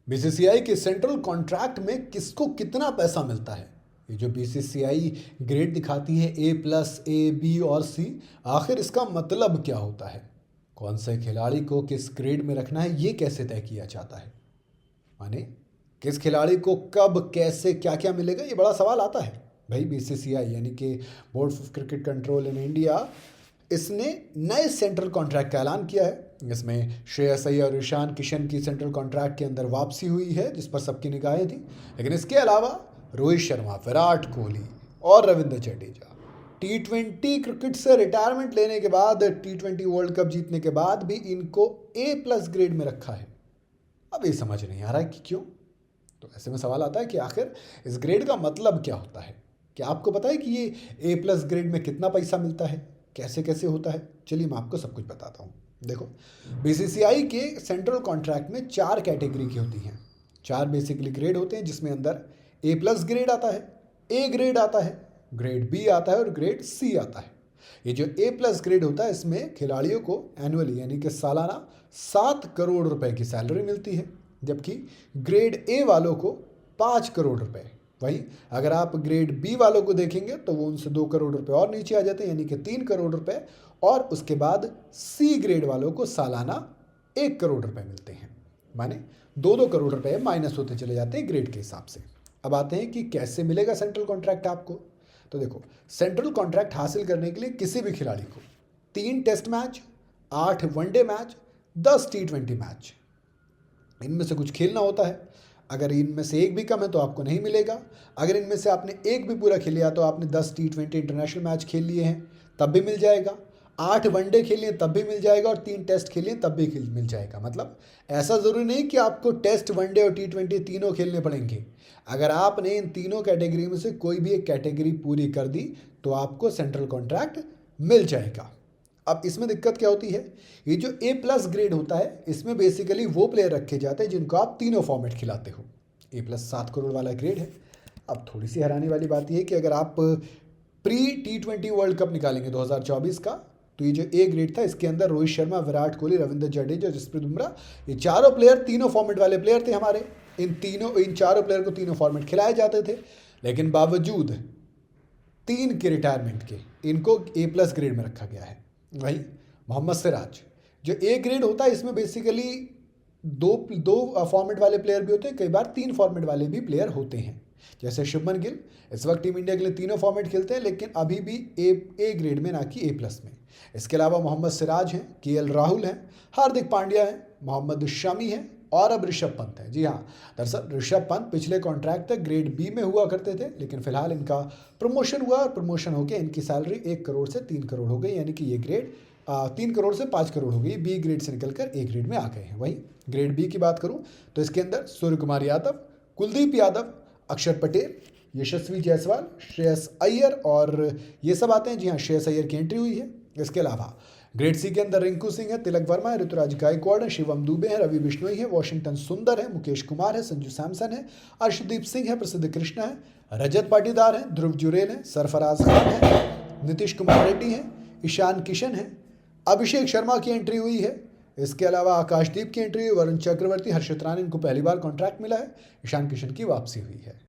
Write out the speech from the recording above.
BCCI के central contract में किसको कितना पैसा मिलता है? ये जो बीसीसीआई ग्रेड दिखाती है A+, A, B और C, आखिर इसका मतलब क्या होता है? कौन से खिलाड़ी को किस ग्रेड में रखना है, ये कैसे तय किया जाता है? माने किस खिलाड़ी को कब कैसे क्या क्या मिलेगा, ये बड़ा सवाल आता है। भाई बीसीसीआई यानी कि board of cricket control in India, इसने नए सेंट्रल कॉन्ट्रैक्ट का ऐलान किया है। इसमें श्रेयस अय्यर और ईशान किशन की सेंट्रल कॉन्ट्रैक्ट के अंदर वापसी हुई है, जिस पर सबकी निगाहें थी। लेकिन इसके अलावा रोहित शर्मा, विराट कोहली और रविंद्र जडेजा T20 क्रिकेट से रिटायरमेंट लेने के बाद, T20 वर्ल्ड कप जीतने के बाद भी इनको A+ ग्रेड में रखा है। अब ये समझ नहीं आ रहा है कि क्यों। तो ऐसे में सवाल आता है कि आखिर इस ग्रेड का मतलब क्या होता है? क्या आपको पता है कि ये A+ ग्रेड में कितना पैसा मिलता है, कैसे कैसे होता है? चलिए मैं आपको सब कुछ बताता हूँ। देखो, बीसीसीआई के सेंट्रल कॉन्ट्रैक्ट में 4 कैटेगरी की होती हैं। 4 बेसिकली ग्रेड होते हैं, जिसमें अंदर A+ ग्रेड आता है, A ग्रेड आता है, ग्रेड B आता है और ग्रेड C आता है। ये जो A+ ग्रेड होता है, इसमें खिलाड़ियों को एनुअली यानी कि सालाना 7 करोड़ रुपए की सैलरी मिलती है, जबकि ग्रेड A वालों को 5 करोड़ रुपए। वहीं अगर आप ग्रेड B वालों को देखेंगे तो वो उनसे 2 करोड़ रुपए और नीचे आ जाते हैं, यानी कि 3 करोड़ रुपए। और उसके बाद C ग्रेड वालों को सालाना 1 करोड़ रुपए मिलते हैं। माने 2-2 करोड़ रुपए माइनस होते चले जाते हैं ग्रेड के हिसाब से। अब आते हैं कि कैसे मिलेगा सेंट्रल कॉन्ट्रैक्ट आपको। तो देखो, सेंट्रल कॉन्ट्रैक्ट हासिल करने के लिए किसी भी खिलाड़ी को 3 test match, 8 one day match, 10 T20 match, इनमें से कुछ खेलना होता है। अगर इनमें से एक भी कम है तो आपको नहीं मिलेगा। अगर इनमें से आपने एक भी पूरा खेल लिया तो आपने 10 T20 इंटरनेशनल मैच खेल लिए हैं तब भी मिल जाएगा, 8 वनडे खेलिए तब भी मिल जाएगा और 3 टेस्ट खेलिए तब भी मिल जाएगा। मतलब ऐसा ज़रूरी नहीं कि आपको टेस्ट, वनडे और T20 तीनों खेलने पड़ेंगे। अगर आपने इन तीनों कैटेगरी में से कोई भी एक कैटेगरी पूरी कर दी तो आपको सेंट्रल कॉन्ट्रैक्ट मिल जाएगा। अब इसमें दिक्कत क्या होती है? ये जो A+ ग्रेड होता है, इसमें बेसिकली वो प्लेयर रखे जाते हैं जिनको आप तीनों फॉर्मेट खिलाते हो। A+ 7 करोड़ वाला ग्रेड है। अब थोड़ी सी हैरानी वाली बात यह है कि अगर आप प्री T20 वर्ल्ड कप निकालेंगे 2024 का, तो ये जो A ग्रेड था, इसके अंदर रोहित शर्मा, विराट कोहली, रविंद्र जडेजा, जसप्रीत बुमराह, ये चारों प्लेयर तीनों फॉर्मेट वाले प्लेयर थे हमारे। इन चारों प्लेयर को तीनों फॉर्मेट खिलाए जाते थे। लेकिन बावजूद 3 के रिटायरमेंट के, इनको A+ ग्रेड में रखा गया है। वही मोहम्मद सिराज, जो A ग्रेड होता है, इसमें बेसिकली दो फॉर्मेट वाले प्लेयर भी होते हैं, कई बार 3 फॉर्मेट वाले भी प्लेयर होते हैं। जैसे शुभमन गिल इस वक्त टीम इंडिया के लिए तीनों फॉर्मेट खेलते हैं, लेकिन अभी भी ए ग्रेड में, ना कि A+ में। इसके अलावा मोहम्मद सिराज हैं, KL राहुल हैं, हार्दिक पांड्या हैं, मोहम्मद शमी हैं और अब ऋषभ पंत है। जी हाँ, दरअसल ऋषभ पंत पिछले कॉन्ट्रैक्ट तक ग्रेड B में हुआ करते थे, लेकिन फिलहाल इनका प्रमोशन हुआ और प्रमोशन होकर इनकी सैलरी 1 करोड़ से 3 करोड़ हो गई, यानी कि ये ग्रेड 3 करोड़ से 5 करोड़ हो गई। B ग्रेड से निकलकर A ग्रेड में आ गए हैं। वहीं ग्रेड B की बात करूं तो इसके अंदर सूर्य कुमार यादव, कुलदीप यादव, अक्षर पटेल, यशस्वी जायसवाल, श्रेयस अय्यर और ये सब आते हैं। जी हाँ, श्रेयस अय्यर की एंट्री हुई है। इसके अलावा ग्रेड C के अंदर रिंकू सिंह है, तिलक वर्मा है, ऋतुराज गायकवाड़ है, शिवम दुबे है, रवि बिश्नोई है, वॉशिंगटन सुंदर है, मुकेश कुमार है, संजू सैमसन है, अर्शदीप सिंह है, प्रसिद्ध कृष्णा है, रजत पाटीदार है, ध्रुव जुरेल है, सरफराज खान है, नीतीश कुमार रेड्डी है, ईशान किशन है, अभिषेक शर्मा की एंट्री हुई है। इसके अलावा आकाशदीप की एंट्री हुई, वरुण चक्रवर्ती, हर्षित राणा, इनको पहली बार कॉन्ट्रैक्ट मिला है, ईशान किशन की वापसी हुई है।